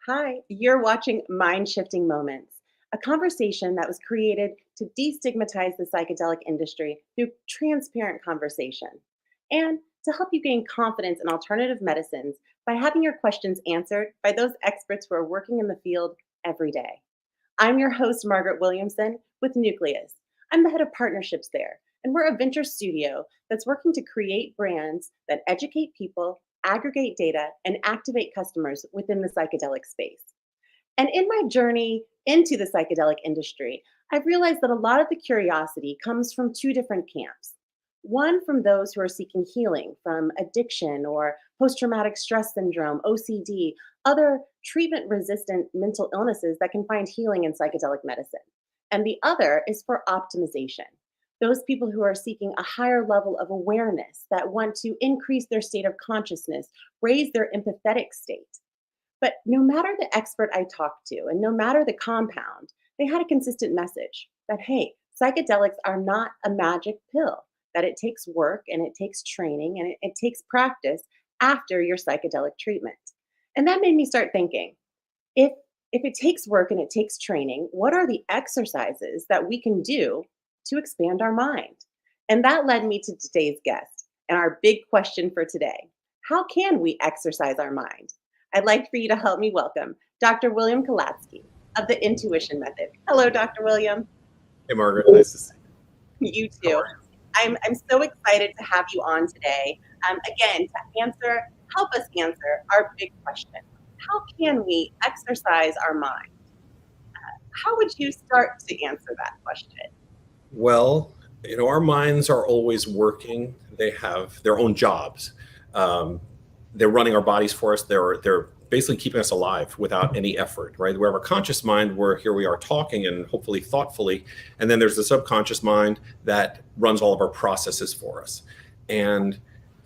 Hi, you're watching Mind-Shifting Moments, a conversation that was created to destigmatize the psychedelic industry through transparent conversation and to help you gain confidence in alternative medicines by having your questions answered by those experts who are working in the field every day. I'm your host, Margaret Williamson with Nucleus. I'm the head of partnerships there, and we're a venture studio that's working to create brands that educate people, aggregate data, and activate customers within the psychedelic space. And in my journey into the psychedelic industry, I've realized that a lot of the curiosity comes from two different camps. One from those who are seeking healing from addiction or post traumatic stress syndrome, OCD, other treatment resistant mental illnesses that can find healing in psychedelic medicine. And the other is for optimization. Those people who are seeking a higher level of awareness, that want to increase their state of consciousness, raise their empathetic state. But no matter the expert I talked to, and no matter the compound, they had a consistent message that, hey, psychedelics are not a magic pill, that it takes work and it takes training and it takes practice after your psychedelic treatment. And that made me start thinking, if if it takes work and it takes training, what are the exercises that we can do to expand our mind? And that led me to today's guest and our big question for today. How can we exercise our mind? I'd like for you to help me welcome Dr. William Kalatsky of the Intuition Method. Hello, Dr. William. Hey, Margaret. Nice to see you. You How too. are you? I'm so excited to have you on today. Again, to help us answer our big question. How can we exercise our mind? How would you start to answer that question? Well, our minds are always working. They have their own jobs. Um, they're running our bodies for us. They're basically keeping us alive without any effort, right? We have a conscious mind where here we are talking and hopefully thoughtfully, and then there's the subconscious mind that runs all of our processes for us. And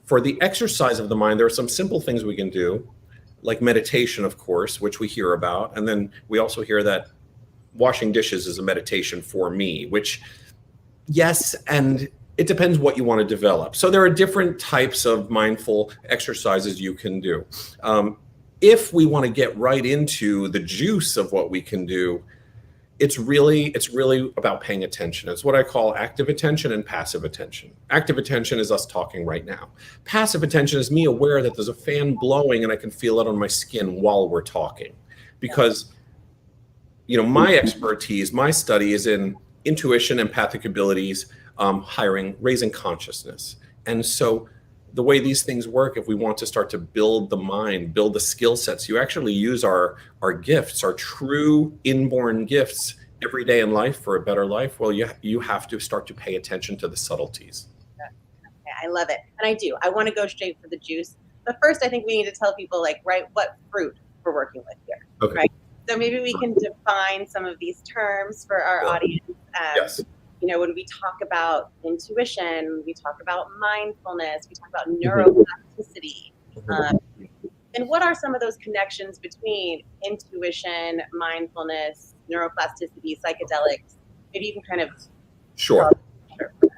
for the exercise of the mind, there are some simple things we can do, like meditation, of course, which we hear about. And then we also hear that washing dishes is a meditation for me, which, yes, and it depends what you want to develop. So there are different types of mindful exercises you can do. If we want to get right into the juice of what we can do, it's really about paying attention. It's what I call active attention and passive attention. Active attention is us talking right now. Passive attention is me aware that there's a fan blowing and I can feel it on my skin while we're talking. Because my expertise, my study is in intuition, empathic abilities, raising consciousness. And so the way these things work, if we want to start to build the mind, build the skill sets, you actually use our gifts, our true inborn gifts every day in life for a better life. Well, you have to start to pay attention to the subtleties. Okay, I love it. And I do. I want to go straight for the juice. But first, I think we need to tell people, what fruit we're working with here. Okay. Right? So maybe we can define some of these terms for our audience. Yes. When we talk about intuition, we talk about mindfulness, we talk about neuroplasticity. And what are some of those connections between intuition, mindfulness, neuroplasticity, psychedelics? Maybe you can kind of... Sure.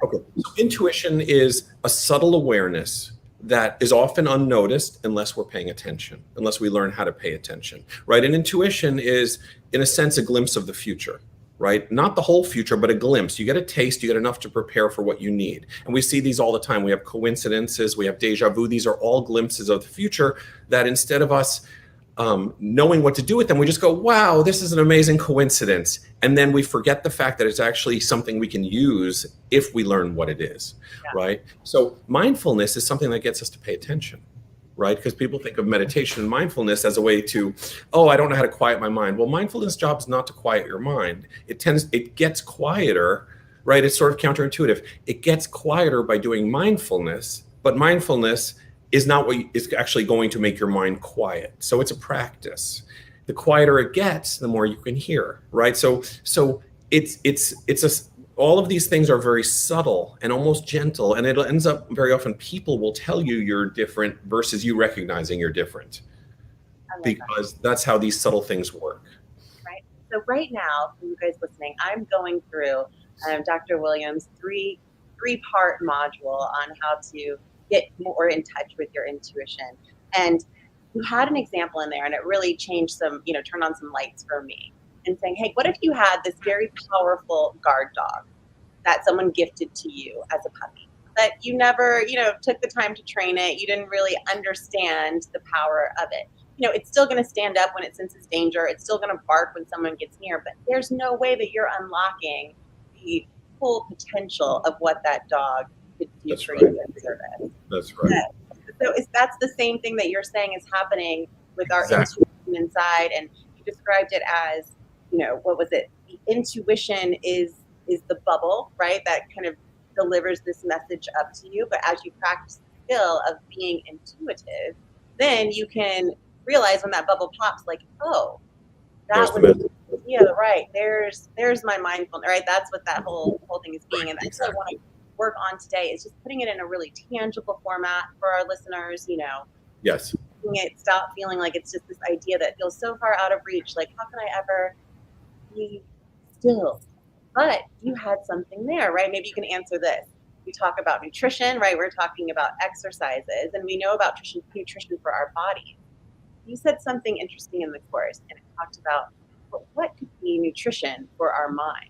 Okay. So intuition is a subtle awareness that is often unnoticed unless we're paying attention, unless we learn how to pay attention, right? And intuition is, in a sense, a glimpse of the future, right? Not the whole future, but a glimpse. You get a taste, you get enough to prepare for what you need. And we see these all the time. We have coincidences, we have deja vu. These are all glimpses of the future that instead of us knowing what to do with them, we just go, wow, this is an amazing coincidence. And then we forget the fact that it's actually something we can use if we learn what it is, right? So mindfulness is something that gets us to pay attention, right? Because people think of meditation and mindfulness as a way to, I don't know how to quiet my mind. Well, mindfulness job is not to quiet your mind. It gets quieter, right? It's sort of counterintuitive. It gets quieter by doing mindfulness, but mindfulness is not what is actually going to make your mind quiet. So it's a practice. The quieter it gets, the more you can hear, right? So all of these things are very subtle and almost gentle, and it ends up very often people will tell you you're different versus you recognizing you're different, because that's how these subtle things work. Right. So right now, for you guys listening, I'm going through Dr. Williams' three-part module on how to get more in touch with your intuition. And you had an example in there, and it really changed some, turned on some lights for me, and saying, hey, what if you had this very powerful guard dog that someone gifted to you as a puppy, but you never, took the time to train it. You didn't really understand the power of it. It's still going to stand up when it senses danger. It's still going to bark when someone gets near, but there's no way that you're unlocking the full potential of what that dog could do That's for right. you in service. That's right. So that's the same thing that you're saying is happening with our Exactly. intuition inside. And you described it as, what was it? The intuition is the bubble, right? That kind of delivers this message up to you. But as you practice the skill of being intuitive, then you can realize when that bubble pops, like, oh, There's that the was, message. yeah, right. There's my mindfulness, right? That's what that whole thing is being. And that's what I want to work on today, is just putting it in a really tangible format for our listeners, Yes. stop feeling like it's just this idea that feels so far out of reach. Like, how can I ever be still? But you had something there, right? Maybe you can answer this. We talk about nutrition, right? We're talking about exercises, and we know about nutrition for our bodies. You said something interesting in the course, and it talked about what could be nutrition for our mind.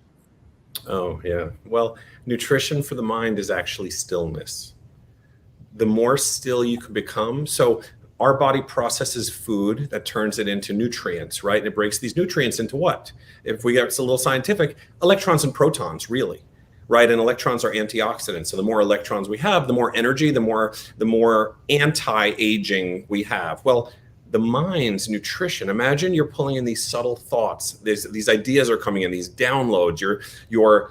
Oh, yeah. Well, nutrition for the mind is actually stillness. The more still you can become. So our body processes food that turns it into nutrients, right? And it breaks these nutrients into what? If we get a little scientific, electrons and protons, really, right? And electrons are antioxidants. So the more electrons we have, the more energy, the more anti-aging we have. Well, the mind's nutrition. Imagine you're pulling in these subtle thoughts. These ideas are coming in, these downloads.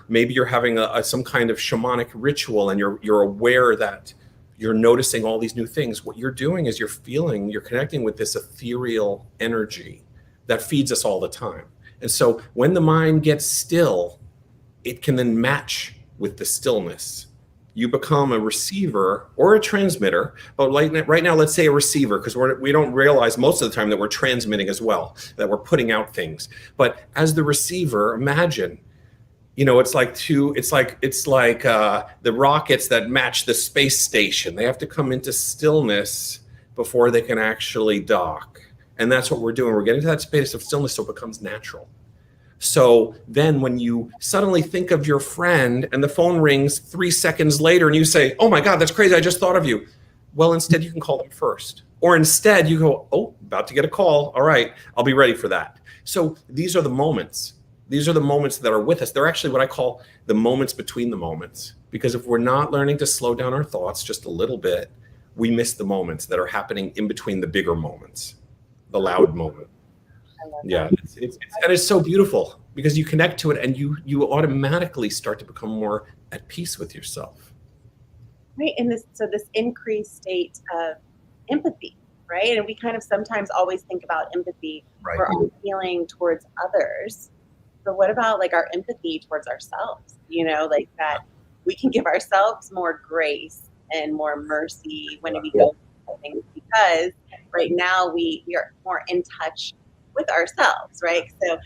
Maybe you're having some kind of shamanic ritual, and you're aware that you're noticing all these new things. What you're doing is you're connecting with this ethereal energy that feeds us all the time. And so when the mind gets still, it can then match with the stillness. You become a receiver or a transmitter, but right now, let's say a receiver, because we don't realize most of the time that we're transmitting as well, that we're putting out things. But as the receiver, imagine, it's like the rockets that match the space station. They have to come into stillness before they can actually dock. And that's what we're doing. We're getting to that space of stillness so it becomes natural. So then when you suddenly think of your friend and the phone rings 3 seconds later and you say, oh my God, that's crazy, I just thought of you. Well, instead you can call them first. Or instead you go, oh, about to get a call. All right, I'll be ready for that. So these are the moments. These are the moments that are with us. They're actually what I call the moments between the moments. Because if we're not learning to slow down our thoughts just a little bit, we miss the moments that are happening in between the bigger moments, the loud moment. Yeah, it's so beautiful because you connect to it and you automatically start to become more at peace with yourself. Right, and this increased state of empathy, right? And we kind of sometimes always think about empathy for our feeling towards others. But what about like our empathy towards ourselves? Like that we can give ourselves more grace and more mercy when we go through things, because right now we are more in touch with ourselves, right? So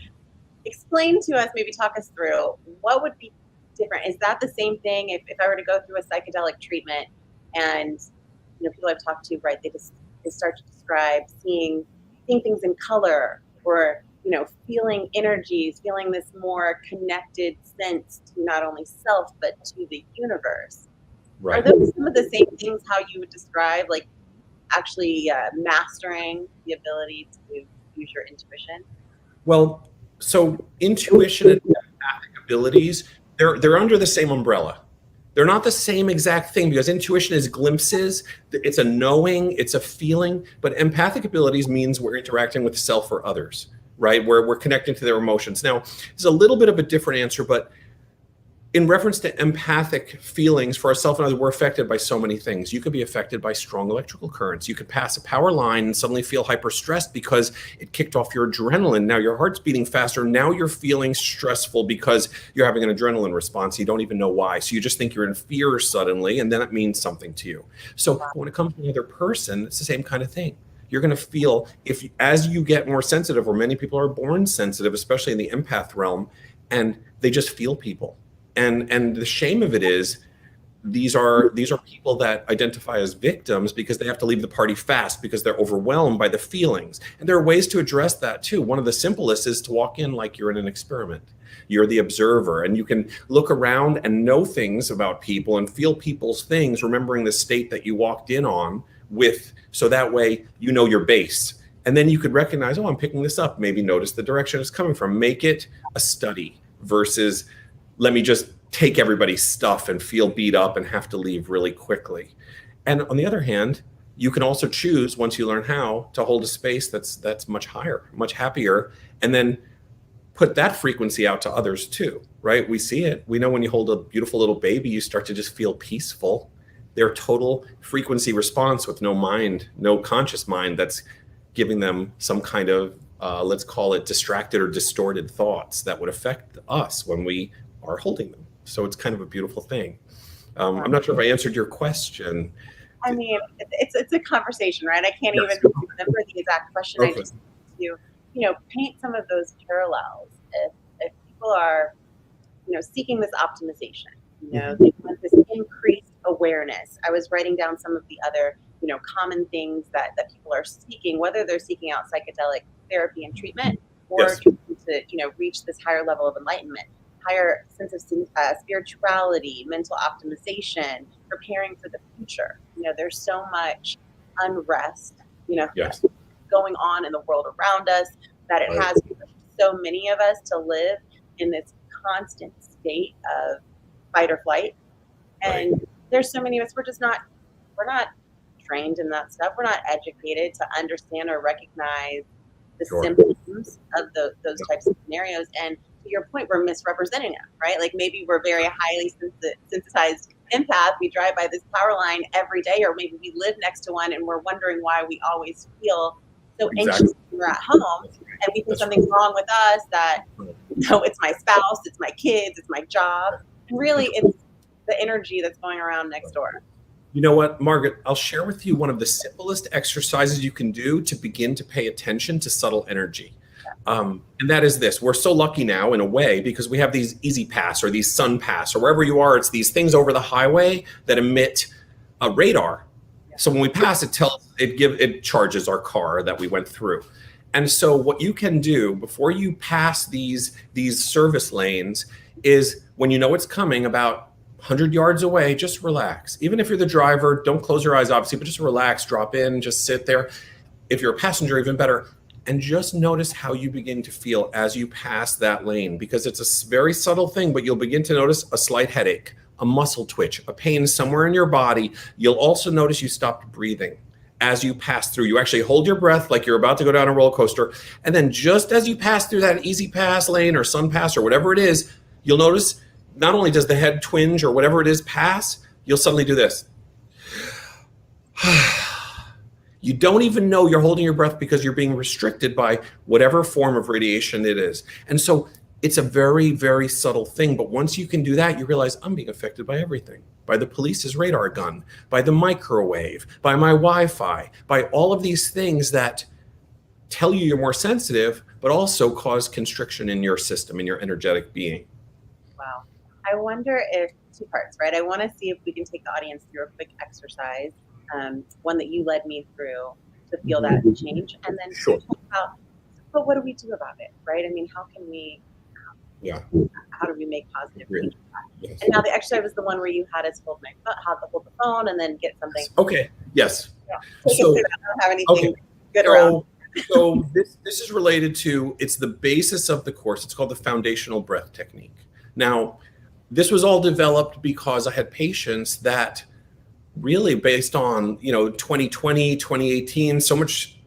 explain to us, maybe talk us through what would be different. Is that the same thing if I were to go through a psychedelic treatment and people I've talked to, right, they start to describe seeing things in color, or feeling energies, feeling this more connected sense to not only self but to the universe. Right. Are those some of the same things how you would describe like actually mastering the ability to use your intuition? Well, so intuition and empathic abilities, they're under the same umbrella. They're not the same exact thing, because intuition is glimpses. It's a knowing, it's a feeling, but empathic abilities means we're interacting with self or others, right? Where we're connecting to their emotions. Now, it's a little bit of a different answer, but in reference to empathic feelings for ourselves and others, we're affected by so many things. You could be affected by strong electrical currents. You could pass a power line and suddenly feel hyper stressed because it kicked off your adrenaline. Now your heart's beating faster. Now you're feeling stressful because you're having an adrenaline response. You don't even know why. So you just think you're in fear suddenly, and then it means something to you. So when it comes to another person, it's the same kind of thing. You're going to feel, as you get more sensitive, or many people are born sensitive, especially in the empath realm, and they just feel people. And the shame of it is these are people that identify as victims because they have to leave the party fast because they're overwhelmed by the feelings. And there are ways to address that too. One of the simplest is to walk in like you're in an experiment. You're the observer, and you can look around and know things about people and feel people's things, remembering the state that you walked in on with, so that way you know your base. And then you could recognize, oh, I'm picking this up. Maybe notice the direction it's coming from. Make it a study versus let me just take everybody's stuff and feel beat up and have to leave really quickly. And on the other hand, you can also choose, once you learn how, to hold a space that's much higher, much happier, and then put that frequency out to others too, right? We see it. We know when you hold a beautiful little baby, you start to just feel peaceful. Their total frequency response with no mind, no conscious mind that's giving them some kind of, let's call it distracted or distorted thoughts that would affect us when we are holding them. So it's kind of a beautiful thing. I'm not sure if I answered your question. I mean, it's a conversation, right? I can't Yes. even remember the exact question. Okay. I just need to, paint some of those parallels. If people are, seeking this optimization, they want this increased awareness. I was writing down some of the other, common things that people are seeking, whether they're seeking out psychedelic therapy and treatment or Yes. trying to, reach this higher level of enlightenment, higher sense of spirituality, mental optimization, preparing for the future. There's so much unrest, Yes. going on in the world around us that it Right. has pushed so many of us to live in this constant state of fight or flight. And there's so many of us, we're not trained in that stuff. We're not educated to understand or recognize the Sure. symptoms of those types of scenarios. And to your point, we're misrepresenting them, right? Like maybe we're very highly sensitized empath. We drive by this power line every day, or maybe we live next to one and we're wondering why we always feel so anxious when we're at home. And we think something's wrong with us, that, it's my spouse, it's my kids, it's my job. And really, it's the energy that's going around next door. You know what, Margaret, I'll share with you one of the simplest exercises you can do to begin to pay attention to subtle energy. And that is this. We're so lucky now in a way because we have these Easy Pass or these Sun Pass or wherever you are, it's these things over the highway that emit a radar. So when we pass, it charges our car that we went through. And so what you can do before you pass these service lanes is, when you know it's coming about 100 yards away, just relax. Even if you're the driver, don't close your eyes, obviously, but just relax, drop in, just sit there. If you're a passenger, even better. And just notice how you begin to feel as you pass that lane, because it's a very subtle thing, but you'll begin to notice a slight headache, a muscle twitch, a pain somewhere in your body. You'll also notice you stopped breathing as you pass through. You actually hold your breath like you're about to go down a roller coaster. And then just as you pass through that Easy Pass lane or Sun Pass or whatever it is, you'll notice not only does the head twinge or whatever it is pass, you'll suddenly do this. You don't even know you're holding your breath because you're being restricted by whatever form of radiation it is. And so it's a very, very subtle thing. But once you can do that, you realize I'm being affected by everything, by the police's radar gun, by the microwave, by my Wi-Fi, by all of these things that tell you you're more sensitive, but also cause constriction in your system, in your energetic being. Wow. I wonder if, two parts, right? I want to see if we can take the audience through a quick exercise, one that you led me through to feel that change. And then Sure. talk about, but what do we do about it, right? I mean, how do we make positive change? Yes. And now the exercise was the one where you had us hold the phone and then get something. Okay. Yes. Yeah. Take So- us through that. I don't have anything good So, around. so this is related to, it's the basis of the course. It's called the foundational breath technique. Now, this was all developed because I had patients that really, based on 2020, 2018, so much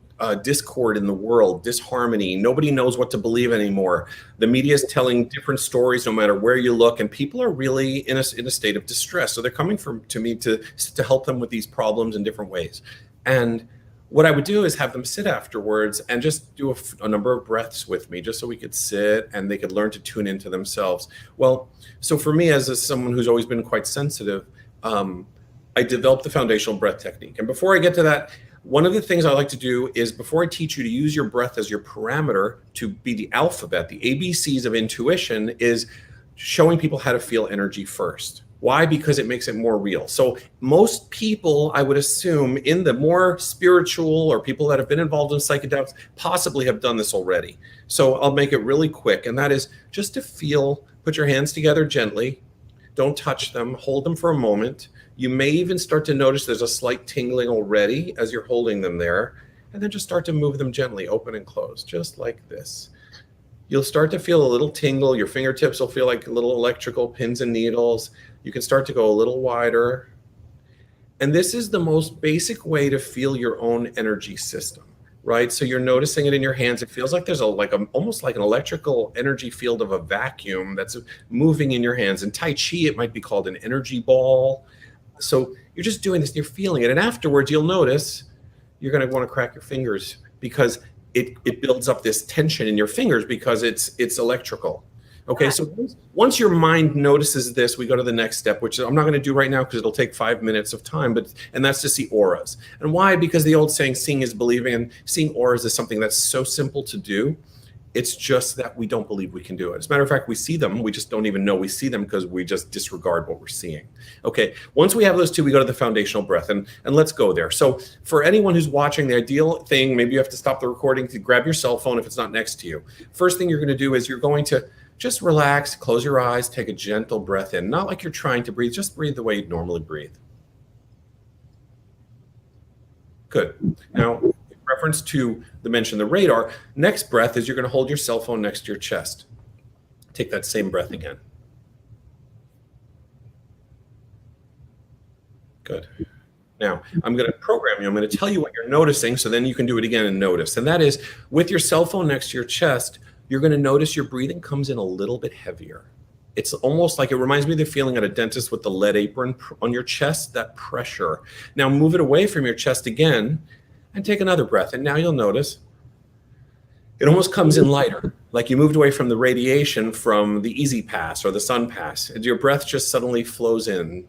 discord in the world, disharmony. Nobody knows what to believe anymore. The media is telling different stories no matter where you look, and people are really in a state of distress. So they're coming to me to help them with these problems in different ways. And what I would do is have them sit afterwards and just do a number of breaths with me, just so we could sit and they could learn to tune into themselves. Well, so for me, as someone who's always been quite sensitive, I developed the foundational breath technique. And before I get to that, one of the things I like to do is, before I teach you to use your breath as your parameter to be the alphabet, the ABCs of intuition, is showing people how to feel energy first. Why? Because it makes it more real. So most people, I would assume, in the more spiritual or people that have been involved in psychedelics possibly have done this already. So I'll make it really quick. And that is just to feel, put your hands together gently. Don't touch them. Hold them for a moment. You may even start to notice there's a slight tingling already as you're holding them there. And then just start to move them gently, open and close, just like this. You'll start to feel a little tingle. Your fingertips will feel like little electrical pins and needles. You can start to go a little wider. And this is the most basic way to feel your own energy system, right? So you're noticing it in your hands. It feels like there's almost like an electrical energy field of a vacuum that's moving in your hands. In Tai Chi, it might be called an energy ball. So you're just doing this and you're feeling it. And afterwards, you'll notice you're going to want to crack your fingers because it builds up this tension in your fingers because it's electrical. Okay, so once your mind notices this, we go to the next step, which I'm not going to do right now because it'll take 5 minutes of time, and that's to see auras. And why? Because the old saying, seeing is believing, and seeing auras is something that's so simple to do. It's just that we don't believe we can do it. As a matter of fact, we see them, we just don't even know we see them because we just disregard what we're seeing. Okay, once we have those two, we go to the foundational breath, and let's go there. So for anyone who's watching, the ideal thing, maybe you have to stop the recording to grab your cell phone if it's not next to you. First thing you're going to do is you're going to just relax, close your eyes, take a gentle breath in, not like you're trying to breathe, just breathe the way you'd normally breathe. Good. Now, reference to the mention the radar, next breath is you're going to hold your cell phone next to your chest. Take that same breath again. Good. Now, I'm going to program you. I'm going to tell you what you're noticing so then you can do it again and notice. And that is, with your cell phone next to your chest, you're going to notice your breathing comes in a little bit heavier. It's almost like, it reminds me of the feeling at a dentist with the lead apron on your chest, that pressure. Now move it away from your chest again and take another breath. And now you'll notice it almost comes in lighter, like you moved away from the radiation from the Easy Pass or the Sun Pass. And your breath just suddenly flows in.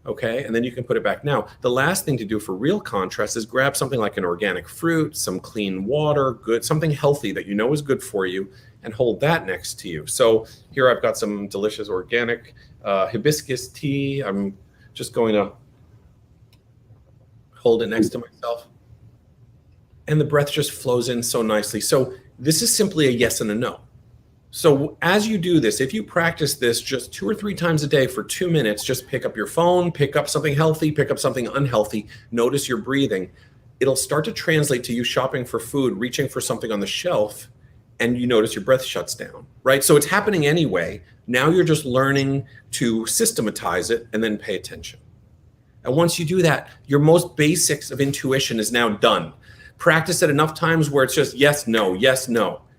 Okay, and then you can put it back. Now, the last thing to do for real contrast is grab something like an organic fruit, some clean water, something healthy that you know is good for you, and hold that next to you. So here I've got some delicious organic hibiscus tea. I'm just going to hold it next to myself. And the breath just flows in so nicely. So this is simply a yes and a no. So as you do this, if you practice this just 2 or 3 times a day for 2 minutes, just pick up your phone, pick up something healthy, pick up something unhealthy, notice your breathing. It'll start to translate to you shopping for food, reaching for something on the shelf, and you notice your breath shuts down, right? So it's happening anyway. Now you're just learning to systematize it and then pay attention. And once you do that, your most basics of intuition is now done. Practice it enough times where it's just yes, no,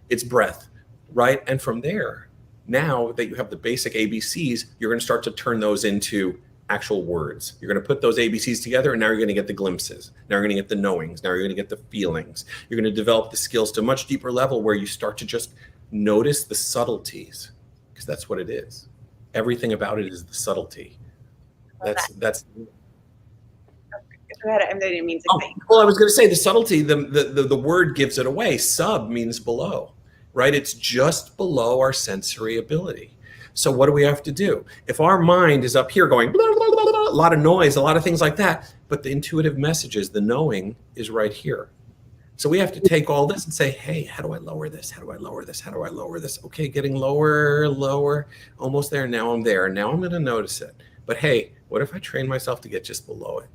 it's breath. Right? And from there, now that you have the basic ABCs, you're going to start to turn those into actual words. You're going to put those ABCs together, and now you're going to get the glimpses. Now you're going to get the knowings. Now you're going to get the feelings. You're going to develop the skills to a much deeper level where you start to just notice the subtleties, because that's what it is. Everything about it is the subtlety. That's Go ahead. I didn't mean to say. Well, I was going to say the subtlety, the word gives it away. Sub means below. Right? It's just below our sensory ability. So what do we have to do? If our mind is up here going, blah, blah, blah, blah, a lot of noise, a lot of things like that, but the intuitive messages, the knowing is right here. So we have to take all this and say, hey, how do I lower this? How do I lower this? How do I lower this? Okay, getting lower, lower, almost there. Now I'm there. Now I'm going to notice it. But hey, what if I train myself to get just below it?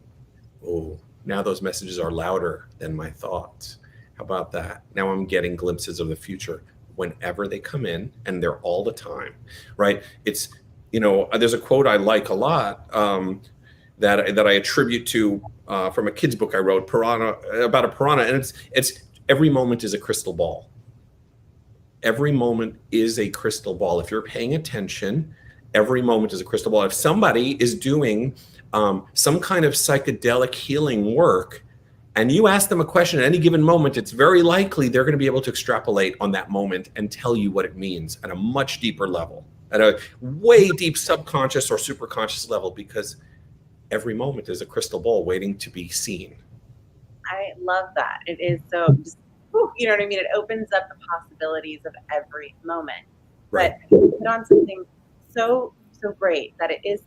Oh, now those messages are louder than my thoughts. How about that? Now I'm getting glimpses of the future whenever they come in, and they're all the time, right? It's, there's a quote I like a lot that I attribute to from a kid's book I wrote, about a piranha, and it's every moment is a crystal ball. Every moment is a crystal ball. If you're paying attention, every moment is a crystal ball. If somebody is doing some kind of psychedelic healing work, and you ask them a question at any given moment, it's very likely they're going to be able to extrapolate on that moment and tell you what it means at a much deeper level, at a way deep subconscious or superconscious level, because every moment is a crystal ball waiting to be seen. I love that. It is so, you know what I mean? It opens up the possibilities of every moment. Right. But you put on something so great that it is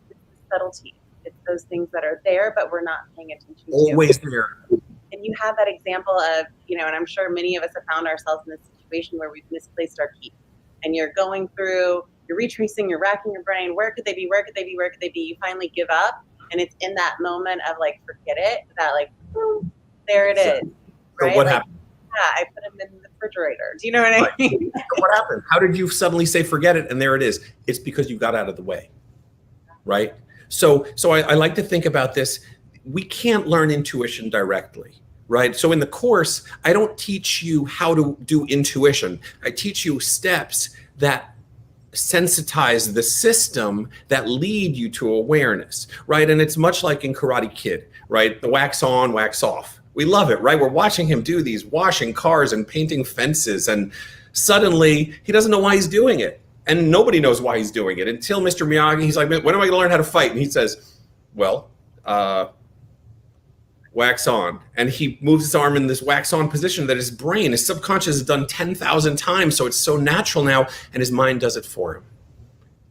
subtleties. It's those things that are there, but we're not paying attention to. Always there. And you have that example of, and I'm sure many of us have found ourselves in this situation where we've misplaced our keys. And you're going through, you're retracing, you're racking your brain. Where could they be? Where could they be? Where could they be? You finally give up. And it's in that moment of like, forget it, that like, boom, there it is. So right? what like, happened? Yeah, I put them in the refrigerator. Do you know what I mean? What happened? How did you suddenly say, forget it? And there it is. It's because you got out of the way, right? So I like to think about this. We can't learn intuition directly, right? So in the course, I don't teach you how to do intuition. I teach you steps that sensitize the system that lead you to awareness, right? And it's much like in Karate Kid, right? The wax on, wax off. We love it, right? We're watching him do these, washing cars and painting fences, and suddenly he doesn't know why he's doing it. And nobody knows why he's doing it until Mr. Miyagi, he's like, when am I gonna learn how to fight? And he says, well, wax on. And he moves his arm in this wax on position that his brain, his subconscious has done 10,000 times. So it's so natural now, and his mind does it for him.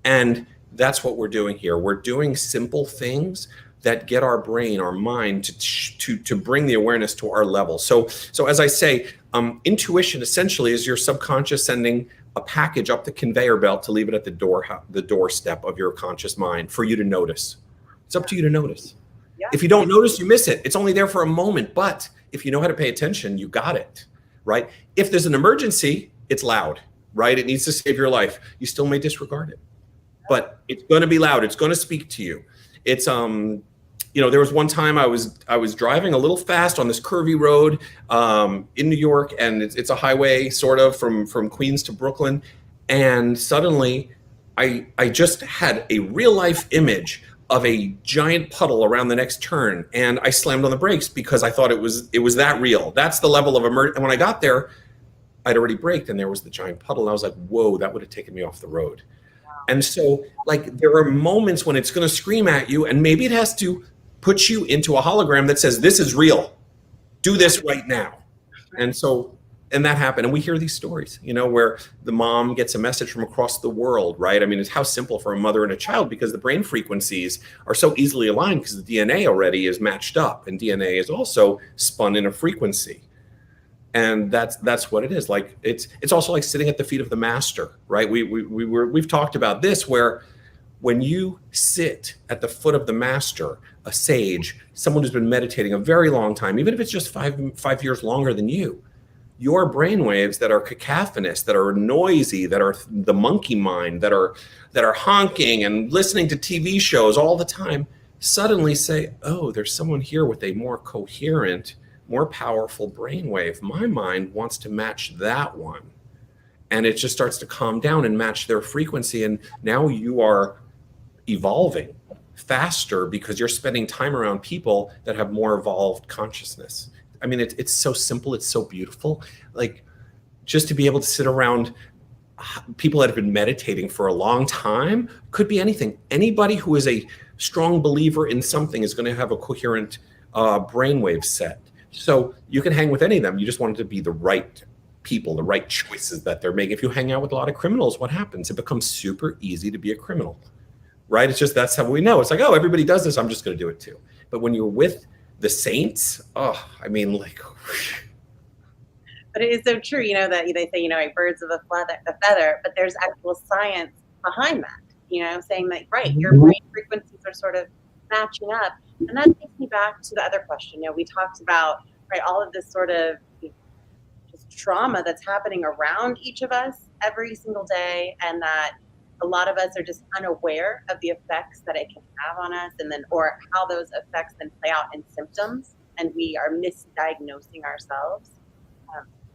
And that's what we're doing here. We're doing simple things that get our brain, our mind to bring the awareness to our level. So as I say, intuition essentially is your subconscious sending a package up the conveyor belt to leave it at the doorstep of your conscious mind for you to notice. It's up to you to notice. Yeah. If you don't notice, you miss it. It's only there for a moment, but if you know how to pay attention, you got it, right? If there's an emergency, it's loud, right? It needs to save your life. You still may disregard it, but it's going to be loud. It's going to speak to you. It's there was one time I was driving a little fast on this curvy road in New York, and it's a highway sort of from Queens to Brooklyn, and suddenly I just had a real life image of a giant puddle around the next turn, and I slammed on the brakes because I thought it was that real. That's the level of emergency. And when I got there, I'd already braked, and there was the giant puddle, and I was like, whoa, that would have taken me off the road. And so, like, there are moments when it's going to scream at you, and maybe it has to put you into a hologram that says, this is real. Do this right now. And that happened. And we hear these stories, where the mom gets a message from across the world, right? I mean, it's how simple for a mother and a child, because the brain frequencies are so easily aligned because the DNA already is matched up, and DNA is also spun in a frequency. And that's what it is. Like, it's also like sitting at the feet of the master, right? We've talked about this, where when you sit at the foot of the master, a sage, someone who's been meditating a very long time, even if it's just five years longer than you, your brain waves that are cacophonous, that are noisy, that are the monkey mind, that are honking and listening to TV shows all the time, suddenly say, oh, there's someone here with a more coherent, more powerful brainwave. My mind wants to match that one. And it just starts to calm down and match their frequency. And now you are evolving faster because you're spending time around people that have more evolved consciousness. I mean, it's so simple. It's so beautiful. Like, just to be able to sit around people that have been meditating for a long time, could be anything. Anybody who is a strong believer in something is going to have a coherent brainwave set. So you can hang with any of them. You just want it to be the right people, the right choices that they're making. If you hang out with a lot of criminals, what happens? It becomes super easy to be a criminal, right? It's just, that's how we know. It's like, oh, everybody does this, I'm just going to do it too. But when you're with the saints, oh, I mean, like. But it is so true, that they say, like birds of a feather, but there's actual science behind that, saying that, right, your brain frequencies are sort of matching up. And that takes me back to the other question. We talked about, right, all of this sort of just trauma that's happening around each of us every single day, and that a lot of us are just unaware of the effects that it can have on us, and then, or how those effects then play out in symptoms, and we are misdiagnosing ourselves.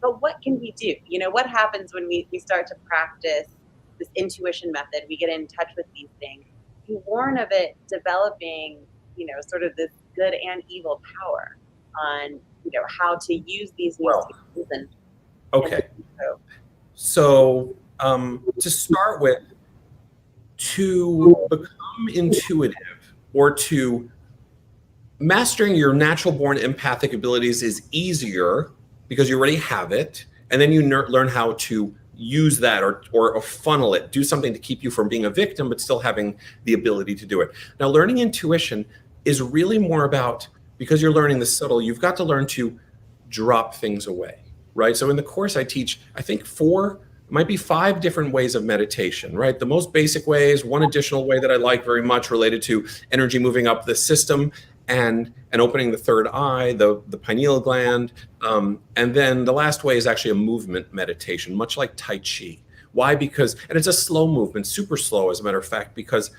But what can we do? What happens when we start to practice this intuition method? We get in touch with these things. You warn of it developing, sort of this good and evil power on, how to use these new skills. And okay. So to start with, to become intuitive, or to mastering your natural born empathic abilities, is easier because you already have it. And then you learn how to use that or funnel it, do something to keep you from being a victim, but still having the ability to do it. Now, learning intuition is really more about, because you're learning the subtle, you've got to learn to drop things away, right? So in the course I teach, I think 4, might be 5 different ways of meditation, right? The most basic way is one additional way that I like very much related to energy moving up the system and opening the third eye, the pineal gland. And then the last way is actually a movement meditation, much like Tai Chi. Why? Because, and it's a slow movement, super slow, as a matter of fact, because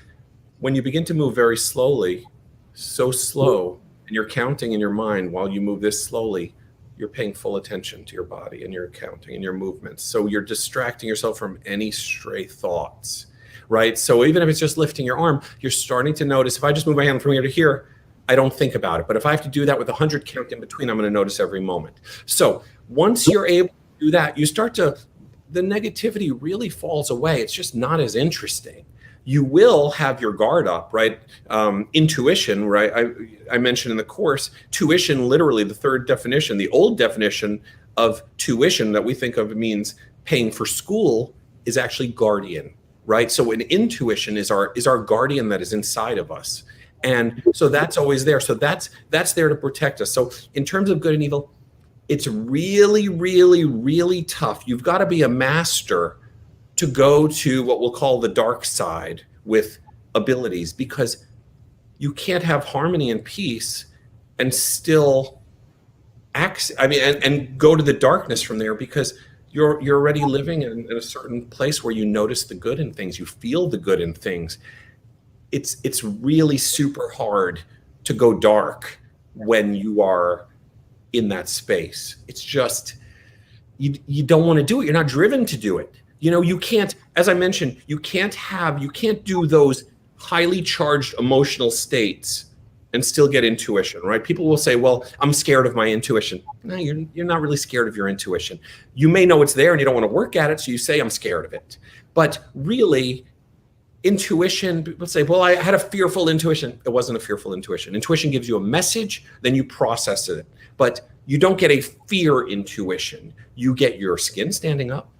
when you begin to move very slowly, so slow, and you're counting in your mind while you move this slowly, you're paying full attention to your body and your counting and your movements. So you're distracting yourself from any stray thoughts, right? So even if it's just lifting your arm, you're starting to notice, if I just move my hand from here to here, I don't think about it. But if I have to do that with 100 count in between, I'm going to notice every moment. So once you're able to do that, you start to, the negativity really falls away. It's just not as interesting. You will have your guard up, right? Intuition, right? I mentioned in the course, tuition, literally the third definition, the old definition of tuition that we think of means paying for school is actually guardian, right? So an intuition is our guardian that is inside of us. And so that's always there. So that's there to protect us. So in terms of good and evil, it's really, really, really tough. You've got to be a master to go to what we'll call the dark side with abilities, because you can't have harmony and peace and still and go to the darkness from there, because you're already living in a certain place where you notice the good in things, you feel the good in things. It's really super hard to go dark when you are in that space. It's just, you don't want to do it. You're not driven to do it. You know, you can't, as I mentioned, you can't do those highly charged emotional states and still get intuition, right? People will say, well, I'm scared of my intuition. No, you're not really scared of your intuition. You may know it's there and you don't want to work at it, so you say, I'm scared of it. But really, intuition, people say, well, I had a fearful intuition. It wasn't a fearful intuition. Intuition gives you a message, then you process it. But you don't get a fear intuition. You get your skin standing up.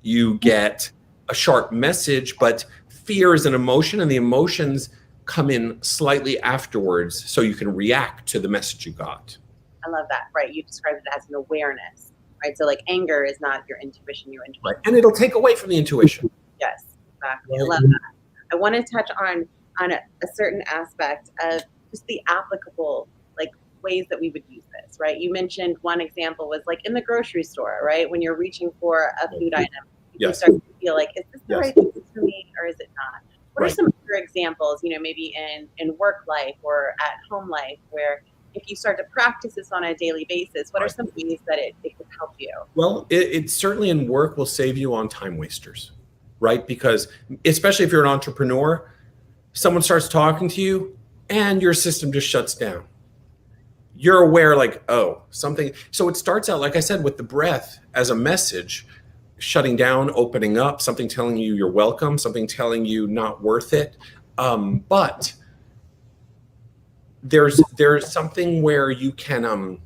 You get a sharp message, but fear is an emotion, and the emotions come in slightly afterwards so you can react to the message you got. I love that, right? You described it as an awareness, right? So like anger is not your intuition, your intuition. Right. And it'll take away from the intuition. Yes, exactly. I love that. I want to touch on a certain aspect of just the applicable like ways that we would use this, right? You mentioned one example was like in the grocery store, right? When you're reaching for a food item, you can start to feel like, is this the right thing for me or is it not? What are some other examples, you know, maybe in work life or at home life, where if you start to practice this on a daily basis, what are some ways that it could help you? Well, it certainly in work will save you on time wasters, right? Because especially if you're an entrepreneur, someone starts talking to you and your system just shuts down. You're aware like, oh, something. So it starts out, like I said, with the breath as a message, shutting down, opening up, something telling you you're welcome, something telling you not worth it. But there's something where you can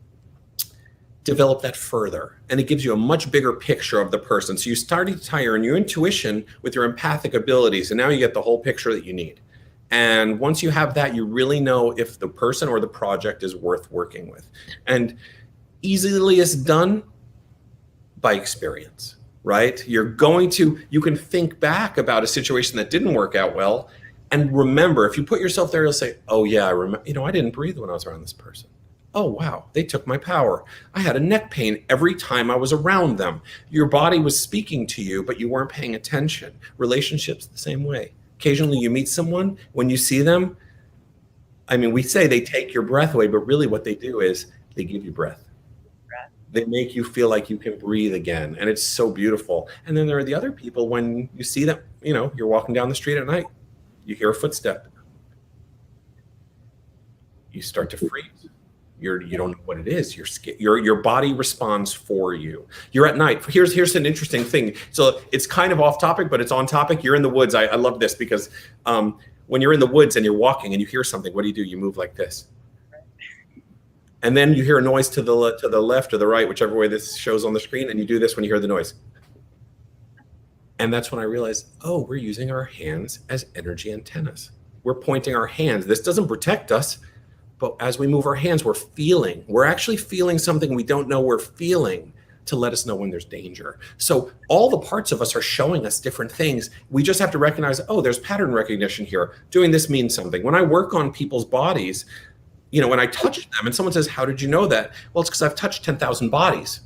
develop that further, and it gives you a much bigger picture of the person. So you start to tie your intuition with your empathic abilities, and now you get the whole picture that you need. And once you have that, you really know if the person or the project is worth working with. And easily is done by experience, right? You can think back about a situation that didn't work out well, and remember, if you put yourself there, you'll say, oh yeah, I remember, I didn't breathe when I was around this person. Oh wow, they took my power. I had a neck pain every time I was around them. Your body was speaking to you, but you weren't paying attention. Relationships the same way. Occasionally you meet someone, when you see them, we say they take your breath away, but really what they do is they give you breath. They make you feel like you can breathe again. And it's so beautiful. And then there are the other people, when you see them, you're walking down the street at night, you hear a footstep. You start to freeze. You don't know what it is. You're scared. Your body responds for you. You're at night. Here's an interesting thing. So it's kind of off topic, but it's on topic. You're in the woods. I love this because when you're in the woods and you're walking and you hear something, what do? You move like this. And then you hear a noise to the left or the right, whichever way this shows on the screen, and you do this when you hear the noise. And that's when I realized, oh, we're using our hands as energy antennas. We're pointing our hands. This doesn't protect us, but as we move our hands, we're actually feeling something we don't know we're feeling to let us know when there's danger. So all the parts of us are showing us different things. We just have to recognize, oh, there's pattern recognition here. Doing this means something. When I work on people's bodies, when I touch them and someone says, how did you know that? Well, it's because I've touched 10,000 bodies.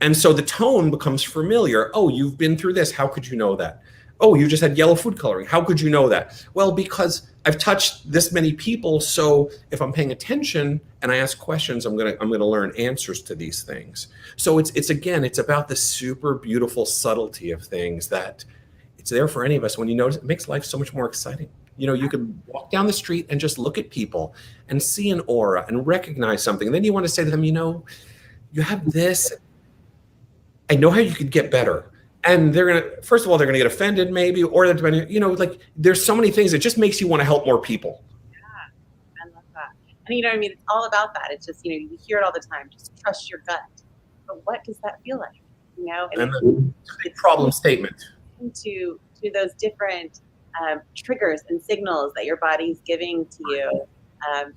And so the tone becomes familiar. Oh, you've been through this. How could you know that? Oh, you just had yellow food coloring. How could you know that? Well, because I've touched this many people. So if I'm paying attention and I ask questions, I'm gonna learn answers to these things. So it's about the super beautiful subtlety of things that it's there for any of us. When you notice, it makes life so much more exciting. You could walk down the street and just look at people and see an aura and recognize something. And then you want to say to them, you have this. I know how you could get better. And first of all, they're gonna get offended maybe, or like there's so many things. It just makes you want to help more people. Yeah, I love that. And what I mean? It's all about that. It's just, you hear it all the time. Just trust your gut. But what does that feel like? And the problem statement. To those different triggers and signals that your body's giving to you.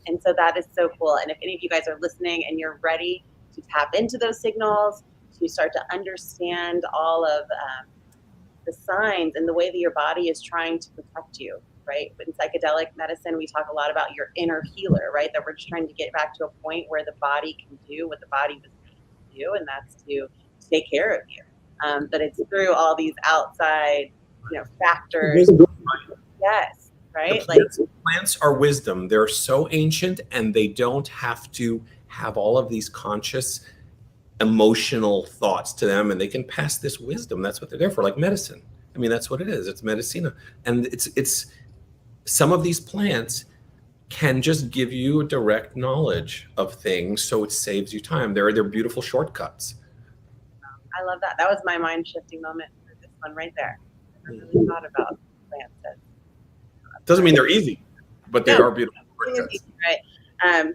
And so that is so cool. And if any of you guys are listening and you're ready to tap into those signals, to start to understand all of the signs and the way that your body is trying to protect you, right? But in psychedelic medicine, we talk a lot about your inner healer, right? That we're just trying to get back to a point where the body can do what the body was made to do, and that's to take care of you. But it's through all these outside, factors. Yes, right? Plants are wisdom. They're so ancient, and they don't have to have all of these conscious emotional thoughts to them, and they can pass this wisdom. That's what they're there for, like medicine. I mean, that's what it is. It's medicina. And it's some of these plants can just give you a direct knowledge of things, so it saves you time. They're beautiful shortcuts. I love that. That was my mind shifting moment for this one right there. I never really thought about plants. Doesn't mean they're easy, but they are beautiful shortcuts. Right.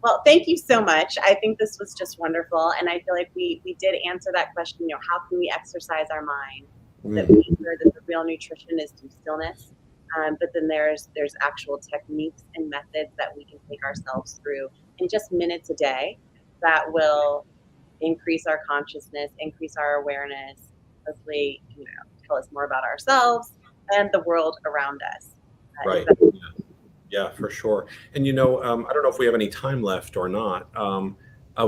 Well, thank you so much. I think this was just wonderful. And I feel like we did answer that question, how can we exercise our mind? That we hear that the real nutrition is through stillness. But then there's actual techniques and methods that we can take ourselves through in just minutes a day that will increase our consciousness, increase our awareness, hopefully, tell us more about ourselves and the world around us. Right. Yeah, for sure. And I don't know if we have any time left or not.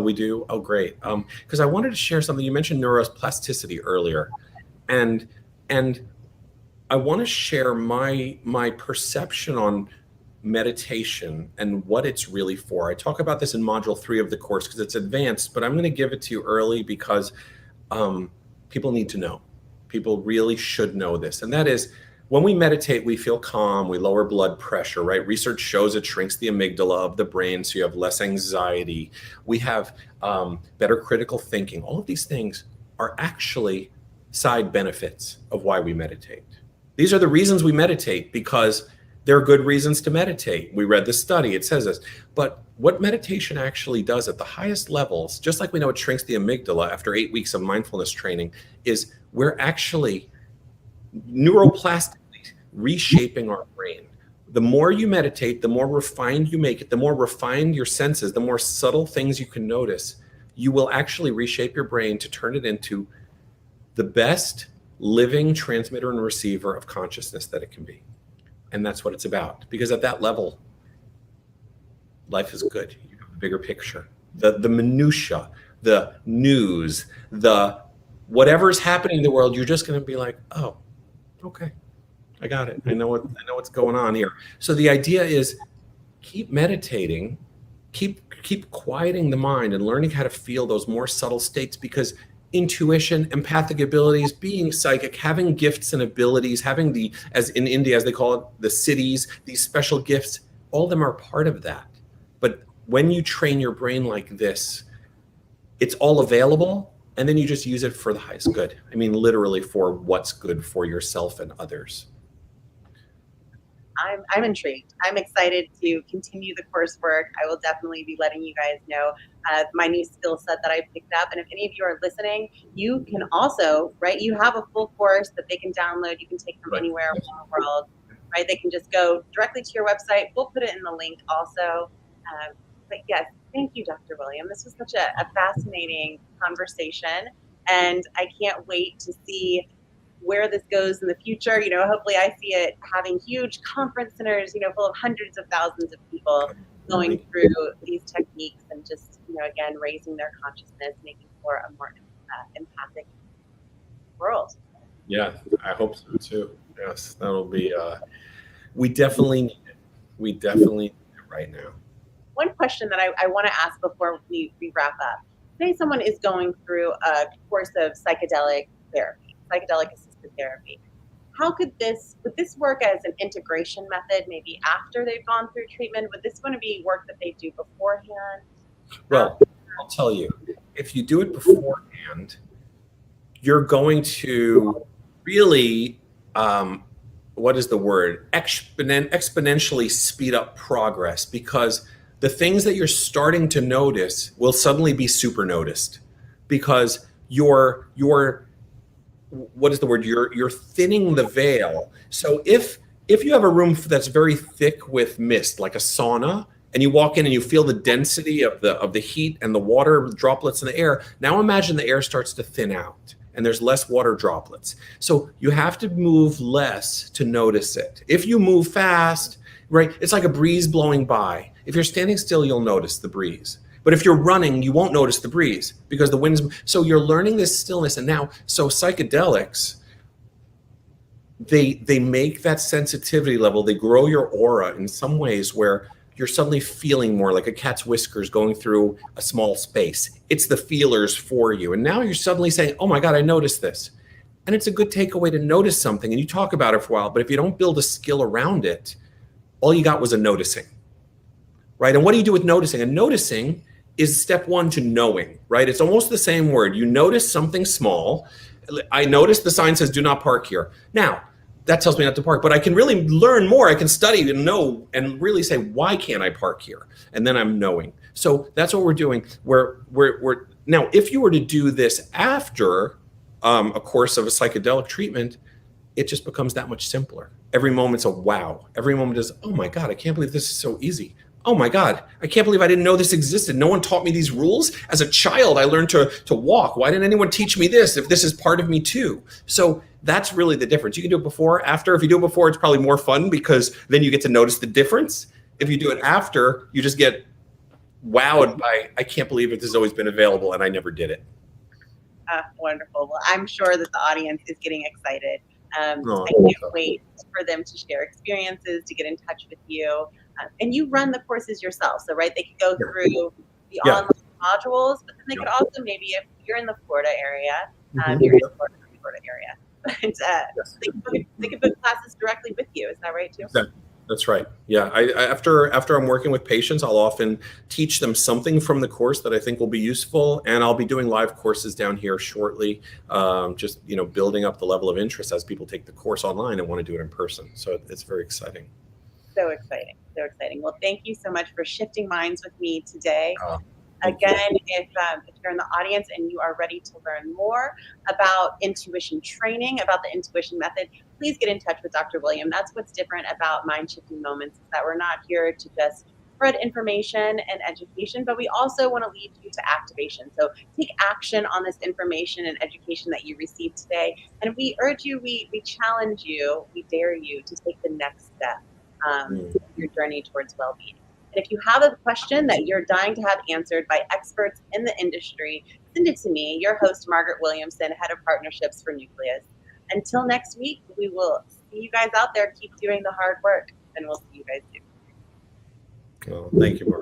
We do. Oh, great. Because I wanted to share something. You mentioned neuroplasticity earlier, and I want to share my perception on meditation and what it's really for. I talk about this in module 3 of the course because it's advanced, but I'm going to give it to you early because people need to know. People really should know this, and that is, when we meditate, we feel calm, we lower blood pressure, right? Research shows it shrinks the amygdala of the brain, so you have less anxiety. We have better critical thinking. All of these things are actually side benefits of why we meditate. These are the reasons we meditate, because there are good reasons to meditate. We read the study, it says this. But what meditation actually does at the highest levels, just like we know it shrinks the amygdala after 8 weeks of mindfulness training, is we're actually neuroplastically reshaping our brain. The more you meditate, the more refined you make it, the more refined your senses, the more subtle things you can notice, you will actually reshape your brain to turn it into the best living transmitter and receiver of consciousness that it can be. And that's what it's about. Because at that level, life is good. You have a bigger picture. The minutia, the news, the whatever's happening in the world, you're just going to be like, oh, okay, I got it. I know what's going on here. So the idea is keep meditating, keep quieting the mind and learning how to feel those more subtle states, because intuition, empathic abilities, being psychic, having gifts and abilities, having the, as in India, as they call it, the siddhis, these special gifts, all of them are part of that. But when you train your brain like this, it's all available, and then you just use it for the highest good. I mean, literally for what's good for yourself and others. I'm intrigued. I'm excited to continue the coursework. I will definitely be letting you guys know my new skill set that I picked up. And if any of you are listening, you can also, right, you have a full course that they can download. You can take from Right. anywhere in the world, right? They can just go directly to your website. We'll put it in the link also. But yes, thank you, Dr. William. This was such a fascinating conversation. And I can't wait to see where this goes in the future. Hopefully I see it having huge conference centers, full of hundreds of thousands of people going through these techniques and just, again, raising their consciousness, making for a more empathic world. Yeah, I hope so too. Yes, that'll be, we definitely need it. We definitely need it right now. One question that I want to ask before we wrap up. Say someone is going through a course of psychedelic therapy, psychedelic assisted therapy. Would this work as an integration method, maybe after they've gone through treatment? Would this want to be work that they do beforehand? Well, I'll tell you, if you do it beforehand, you're going to really, what is the word? Exponentially speed up progress, because the things that you're starting to notice will suddenly be super noticed, because you're what is the word? You're thinning the veil. So if you have a room that's very thick with mist, like a sauna, and you walk in and you feel the density of the heat and the water droplets in the air, now imagine the air starts to thin out and there's less water droplets. So you have to move less to notice it. If you move fast, right, it's like a breeze blowing by. If you're standing still, you'll notice the breeze. But if you're running, you won't notice the breeze because the wind's, so you're learning this stillness. And now, so psychedelics, they make that sensitivity level, they grow your aura in some ways where you're suddenly feeling more like a cat's whiskers going through a small space. It's the feelers for you. And now you're suddenly saying, oh my God, I noticed this. And it's a good takeaway to notice something. And you talk about it for a while, but if you don't build a skill around it, all you got was a noticing, right? And what do you do with noticing? And noticing is step one to knowing, right? It's almost the same word. You notice something small. I noticed the sign says, do not park here. Now, that tells me not to park, but I can really learn more. I can study and know and really say, why can't I park here? And then I'm knowing. So that's what we're doing. We're now, if you were to do this after a course of a psychedelic treatment, it just becomes that much simpler. Every moment's a wow. Every moment is, oh my God, I can't believe this is so easy. Oh my God, I can't believe I didn't know this existed. No one taught me these rules. As a child, I learned to walk. Why didn't anyone teach me this if this is part of me too? So that's really the difference. You can do it before, after. If you do it before, it's probably more fun because then you get to notice the difference. If you do it after, you just get wowed by, I can't believe it has always been available and I never did it. Wonderful. Well, I'm sure that the audience is getting excited. I can't wait for them to share experiences, to get in touch with you. And you run the courses yourself. So, right, they could go through the online modules, but then they could also, maybe if you're in the Florida area, you're in the Florida area, but they could book classes directly with you. Is that right, too? That's right. Yeah. After I'm working with patients, I'll often teach them something from the course that I think will be useful. And I'll be doing live courses down here shortly, just, building up the level of interest as people take the course online and want to do it in person. So it's very exciting. So exciting. So exciting. Well, thank you so much for shifting minds with me today. Again, if you're in the audience and you are ready to learn more about intuition training, about the intuition method, please get in touch with Dr. William. That's what's different about Mind Shifting Moments, is that we're not here to just spread information and education, but we also want to lead you to activation. So take action on this information and education that you received today. And we urge you, we challenge you, we dare you to take the next step in your journey towards well-being. And if you have a question that you're dying to have answered by experts in the industry, send it to me, your host, Margaret Williamson, Head of Partnerships for Nucleus. Until next week, we will see you guys out there. Keep doing the hard work, and we'll see you guys soon. Well, thank you, Margaret.